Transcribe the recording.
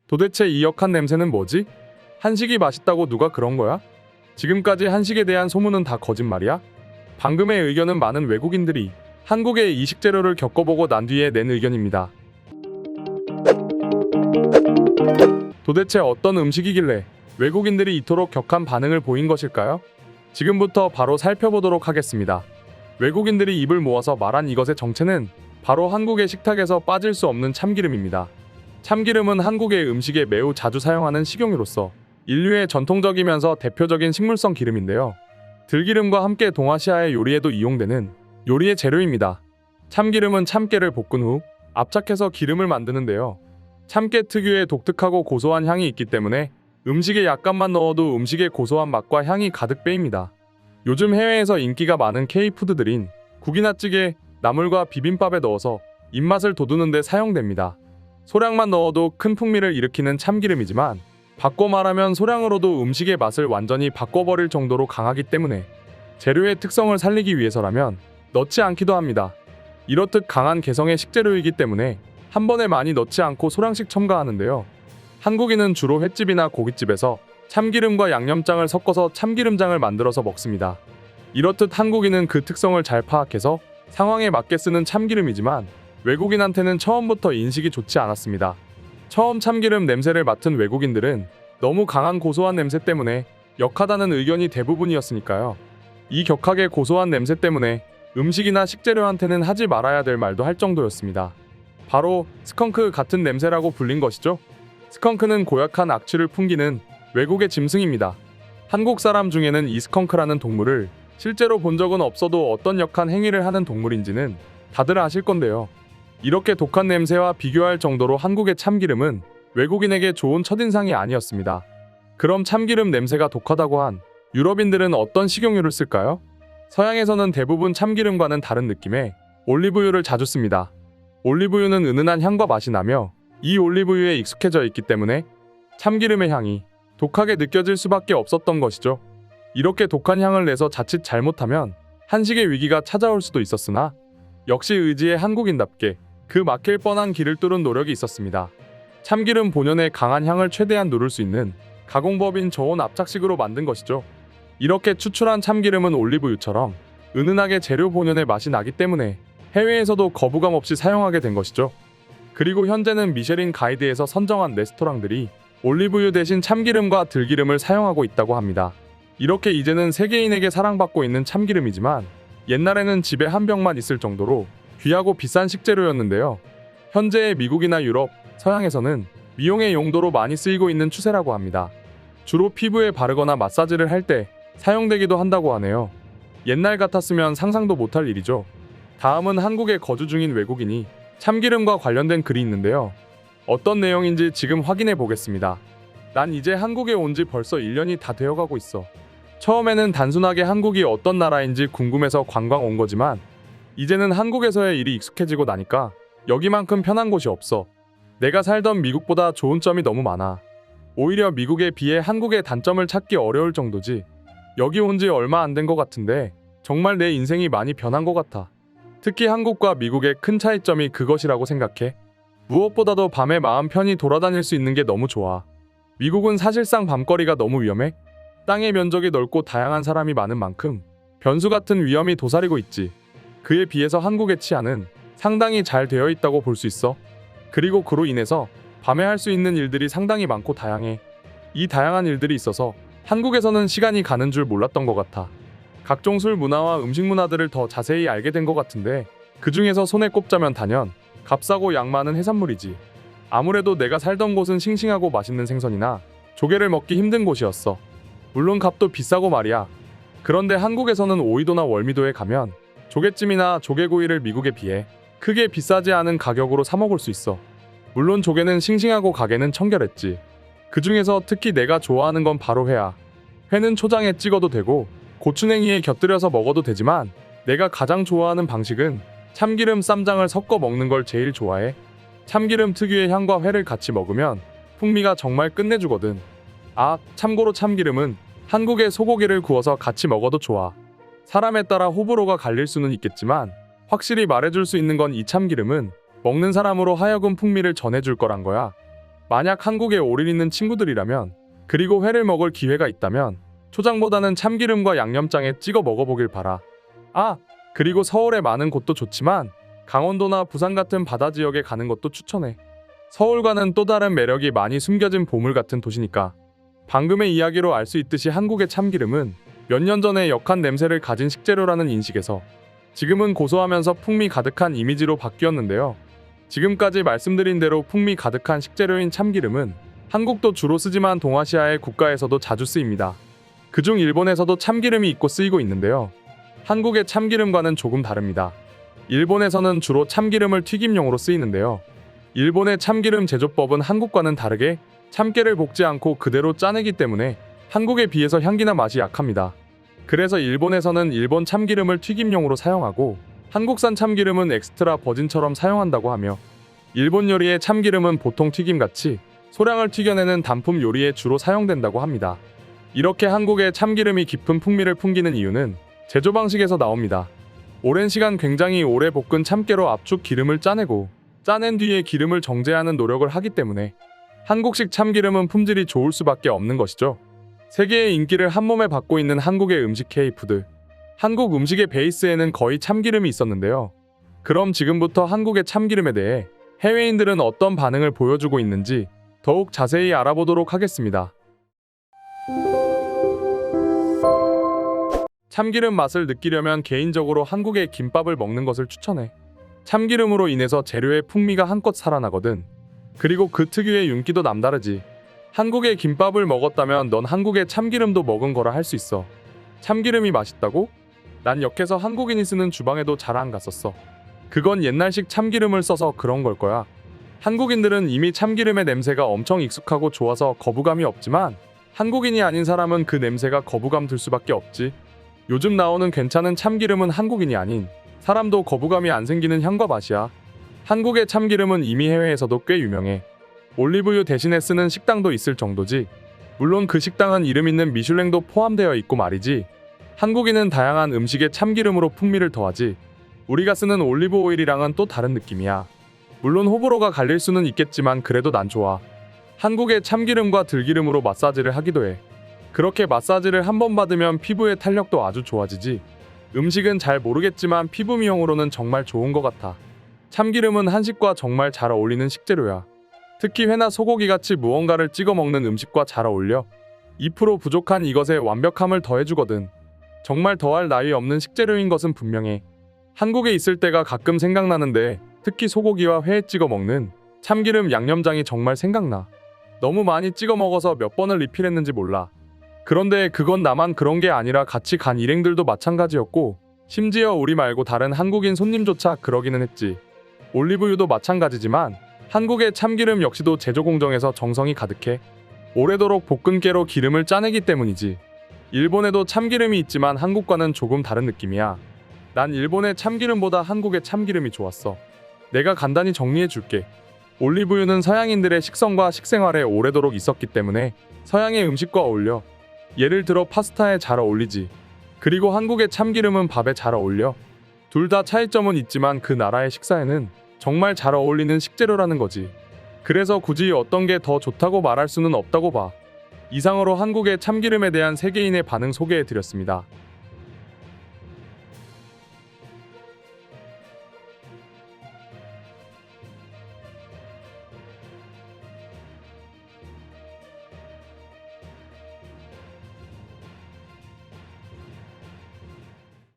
도대체 이 역한 냄새는 뭐지? 한식이 맛있다고 누가 그런 거야? 지금까지 한식에 대한 소문은 다 거짓말이야? 방금의 의견은 많은 외국인들이 한국의 이 식재료를 겪어보고 난 뒤에 낸 의견입니다. 도대체 어떤 음식이길래 외국인들이 이토록 격한 반응을 보인 것일까요? 지금부터 바로 살펴보도록 하겠습니다. 외국인들이 입을 모아서 말한 이것의 정체는 바로 한국의 식탁에서 빠질 수 없는 참기름입니다. 참기름은 한국의 음식에 매우 자주 사용하는 식용유로서 인류의 전통적이면서 대표적인 식물성 기름인데요. 들기름과 함께 동아시아의 요리에도 이용되는 요리의 재료입니다. 참기름은 참깨를 볶은 후 압착해서 기름을 만드는데요. 참깨 특유의 독특하고 고소한 향이 있기 때문에 음식에 약간만 넣어도 음식의 고소한 맛과 향이 가득 빼입니다. 요즘 해외에서 인기가 많은 K푸드들인 국이나 찌개, 나물과 비빔밥에 넣어서 입맛을 돋우는 데 사용됩니다. 소량만 넣어도 큰 풍미를 일으키는 참기름이지만 바꿔 말하면 소량으로도 음식의 맛을 완전히 바꿔버릴 정도로 강하기 때문에 재료의 특성을 살리기 위해서라면 넣지 않기도 합니다. 이렇듯 강한 개성의 식재료이기 때문에 한 번에 많이 넣지 않고 소량씩 첨가하는데요. 한국인은 주로 횟집이나 고깃집에서 참기름과 양념장을 섞어서 참기름장을 만들어서 먹습니다. 이렇듯 한국인은 그 특성을 잘 파악해서 상황에 맞게 쓰는 참기름이지만 외국인한테는 처음부터 인식이 좋지 않았습니다. 처음 참기름 냄새를 맡은 외국인들은 너무 강한 고소한 냄새 때문에 역하다는 의견이 대부분이었으니까요. 이 격하게 고소한 냄새 때문에 음식이나 식재료한테는 하지 말아야 될 말도 할 정도였습니다. 바로 스컹크 같은 냄새라고 불린 것이죠. 스컹크는 고약한 악취를 풍기는 외국의 짐승입니다. 한국 사람 중에는 이 스컹크라는 동물을 실제로 본 적은 없어도 어떤 역한 행위를 하는 동물인지는 다들 아실 건데요. 이렇게 독한 냄새와 비교할 정도로 한국의 참기름은 외국인에게 좋은 첫인상이 아니었습니다. 그럼 참기름 냄새가 독하다고 한 유럽인들은 어떤 식용유를 쓸까요? 서양에서는 대부분 참기름과는 다른 느낌의 올리브유를 자주 씁니다. 올리브유는 은은한 향과 맛이 나며 이 올리브유에 익숙해져 있기 때문에 참기름의 향이 독하게 느껴질 수밖에 없었던 것이죠. 이렇게 독한 향을 내서 자칫 잘못하면 한식의 위기가 찾아올 수도 있었으나 역시 의지의 한국인답게 그 막힐 뻔한 길을 뚫은 노력이 있었습니다. 참기름 본연의 강한 향을 최대한 누를 수 있는 가공법인 저온 압착식으로 만든 것이죠. 이렇게 추출한 참기름은 올리브유처럼 은은하게 재료 본연의 맛이 나기 때문에 해외에서도 거부감 없이 사용하게 된 것이죠. 그리고 현재는 미쉐린 가이드에서 선정한 레스토랑들이 올리브유 대신 참기름과 들기름을 사용하고 있다고 합니다. 이렇게 이제는 세계인에게 사랑받고 있는 참기름이지만 옛날에는 집에 한 병만 있을 정도로 귀하고 비싼 식재료였는데요. 현재의 미국이나 유럽, 서양에서는 미용의 용도로 많이 쓰이고 있는 추세라고 합니다. 주로 피부에 바르거나 마사지를 할 때 사용되기도 한다고 하네요. 옛날 같았으면 상상도 못할 일이죠. 다음은 한국에 거주 중인 외국인이 참기름과 관련된 글이 있는데요. 어떤 내용인지 지금 확인해 보겠습니다. 난 이제 한국에 온 지 벌써 1년이 다 되어가고 있어. 처음에는 단순하게 한국이 어떤 나라인지 궁금해서 관광 온 거지만 이제는 한국에서의 일이 익숙해지고 나니까 여기만큼 편한 곳이 없어. 내가 살던 미국보다 좋은 점이 너무 많아. 오히려 미국에 비해 한국의 단점을 찾기 어려울 정도지. 여기 온 지 얼마 안 된 것 같은데 정말 내 인생이 많이 변한 것 같아. 특히 한국과 미국의 큰 차이점이 그것이라고 생각해. 무엇보다도 밤에 마음 편히 돌아다닐 수 있는 게 너무 좋아. 미국은 사실상 밤거리가 너무 위험해. 땅의 면적이 넓고 다양한 사람이 많은 만큼 변수 같은 위험이 도사리고 있지. 그에 비해서 한국의 치안은 상당히 잘 되어 있다고 볼 수 있어. 그리고 그로 인해서 밤에 할 수 있는 일들이 상당히 많고 다양해. 이 다양한 일들이 있어서 한국에서는 시간이 가는 줄 몰랐던 것 같아. 각종 술 문화와 음식 문화들을 더 자세히 알게 된 것 같은데 그 중에서 손에 꼽자면 단연 값싸고 양 많은 해산물이지. 아무래도 내가 살던 곳은 싱싱하고 맛있는 생선이나 조개를 먹기 힘든 곳이었어. 물론 값도 비싸고 말이야. 그런데 한국에서는 오이도나 월미도에 가면 조개찜이나 조개구이를 미국에 비해 크게 비싸지 않은 가격으로 사 먹을 수 있어. 물론 조개는 싱싱하고 가게는 청결했지. 그 중에서 특히 내가 좋아하는 건 바로 회야. 회는 초장에 찍어도 되고 고추냉이에 곁들여서 먹어도 되지만 내가 가장 좋아하는 방식은 참기름 쌈장을 섞어 먹는 걸 제일 좋아해. 참기름 특유의 향과 회를 같이 먹으면 풍미가 정말 끝내주거든. 아, 참고로 참기름은 한국의 소고기를 구워서 같이 먹어도 좋아. 사람에 따라 호불호가 갈릴 수는 있겠지만 확실히 말해줄 수 있는 건 이 참기름은 먹는 사람으로 하여금 풍미를 전해줄 거란 거야. 만약 한국에 올인 있는 친구들이라면, 그리고 회를 먹을 기회가 있다면 초장보다는 참기름과 양념장에 찍어 먹어보길 바라. 아, 그리고 서울의 많은 곳도 좋지만 강원도나 부산 같은 바다 지역에 가는 것도 추천해. 서울과는 또 다른 매력이 많이 숨겨진 보물 같은 도시니까. 방금의 이야기로 알 수 있듯이 한국의 참기름은 몇 년 전에 역한 냄새를 가진 식재료라는 인식에서 지금은 고소하면서 풍미 가득한 이미지로 바뀌었는데요. 지금까지 말씀드린 대로 풍미 가득한 식재료인 참기름은 한국도 주로 쓰지만 동아시아의 국가에서도 자주 쓰입니다. 그중 일본에서도 참기름이 있고 쓰이고 있는데요. 한국의 참기름과는 조금 다릅니다. 일본에서는 주로 참기름을 튀김용으로 쓰이는데요. 일본의 참기름 제조법은 한국과는 다르게 참깨를 볶지 않고 그대로 짜내기 때문에 한국에 비해서 향기나 맛이 약합니다. 그래서 일본에서는 일본 참기름을 튀김용으로 사용하고 한국산 참기름은 엑스트라 버진처럼 사용한다고 하며, 일본 요리의 참기름은 보통 튀김같이 소량을 튀겨내는 단품 요리에 주로 사용된다고 합니다. 이렇게 한국의 참기름이 깊은 풍미를 풍기는 이유는 제조 방식에서 나옵니다. 오랜 시간 굉장히 오래 볶은 참깨로 압축 기름을 짜내고 짜낸 뒤에 기름을 정제하는 노력을 하기 때문에 한국식 참기름은 품질이 좋을 수밖에 없는 것이죠. 세계의 인기를 한몸에 받고 있는 한국의 음식 K푸드. 한국 음식의 베이스에는 거의 참기름이 있었는데요. 그럼 지금부터 한국의 참기름에 대해 해외인들은 어떤 반응을 보여주고 있는지 더욱 자세히 알아보도록 하겠습니다. 참기름 맛을 느끼려면 개인적으로 한국의 김밥을 먹는 것을 추천해. 참기름으로 인해서 재료의 풍미가 한껏 살아나거든. 그리고 그 특유의 윤기도 남다르지. 한국의 김밥을 먹었다면 넌 한국의 참기름도 먹은 거라 할 수 있어. 참기름이 맛있다고? 난 역해서 한국인이 쓰는 주방에도 잘 안 갔었어. 그건 옛날식 참기름을 써서 그런 걸 거야. 한국인들은 이미 참기름의 냄새가 엄청 익숙하고 좋아서 거부감이 없지만 한국인이 아닌 사람은 그 냄새가 거부감 들 수밖에 없지. 요즘 나오는 괜찮은 참기름은 한국인이 아닌 사람도 거부감이 안 생기는 향과 맛이야. 한국의 참기름은 이미 해외에서도 꽤 유명해. 올리브유 대신에 쓰는 식당도 있을 정도지. 물론 그 식당은 이름 있는 미슐랭도 포함되어 있고 말이지. 한국인은 다양한 음식에 참기름으로 풍미를 더하지. 우리가 쓰는 올리브 오일이랑은 또 다른 느낌이야. 물론 호불호가 갈릴 수는 있겠지만 그래도 난 좋아. 한국의 참기름과 들기름으로 마사지를 하기도 해. 그렇게 마사지를 한 번 받으면 피부의 탄력도 아주 좋아지지. 음식은 잘 모르겠지만 피부 미용으로는 정말 좋은 것 같아. 참기름은 한식과 정말 잘 어울리는 식재료야. 특히 회나 소고기같이 무언가를 찍어 먹는 음식과 잘 어울려. 2% 부족한 이것에 완벽함을 더해주거든. 정말 더할 나위 없는 식재료인 것은 분명해. 한국에 있을 때가 가끔 생각나는데 특히 소고기와 회에 찍어 먹는 참기름 양념장이 정말 생각나. 너무 많이 찍어 먹어서 몇 번을 리필했는지 몰라. 그런데 그건 나만 그런 게 아니라 같이 간 일행들도 마찬가지였고 심지어 우리 말고 다른 한국인 손님조차 그러기는 했지. 올리브유도 마찬가지지만 한국의 참기름 역시도 제조 공정에서 정성이 가득해. 오래도록 볶은 깨로 기름을 짜내기 때문이지. 일본에도 참기름이 있지만 한국과는 조금 다른 느낌이야. 난 일본의 참기름보다 한국의 참기름이 좋았어. 내가 간단히 정리해 줄게. 올리브유는 서양인들의 식성과 식생활에 오래도록 있었기 때문에 서양의 음식과 어울려. 예를 들어 파스타에 잘 어울리지. 그리고 한국의 참기름은 밥에 잘 어울려. 둘 다 차이점은 있지만 그 나라의 식사에는 정말 잘 어울리는 식재료라는 거지. 그래서 굳이 어떤 게 더 좋다고 말할 수는 없다고 봐. 이상으로 한국의 참기름에 대한 세계인의 반응 소개해 드렸습니다.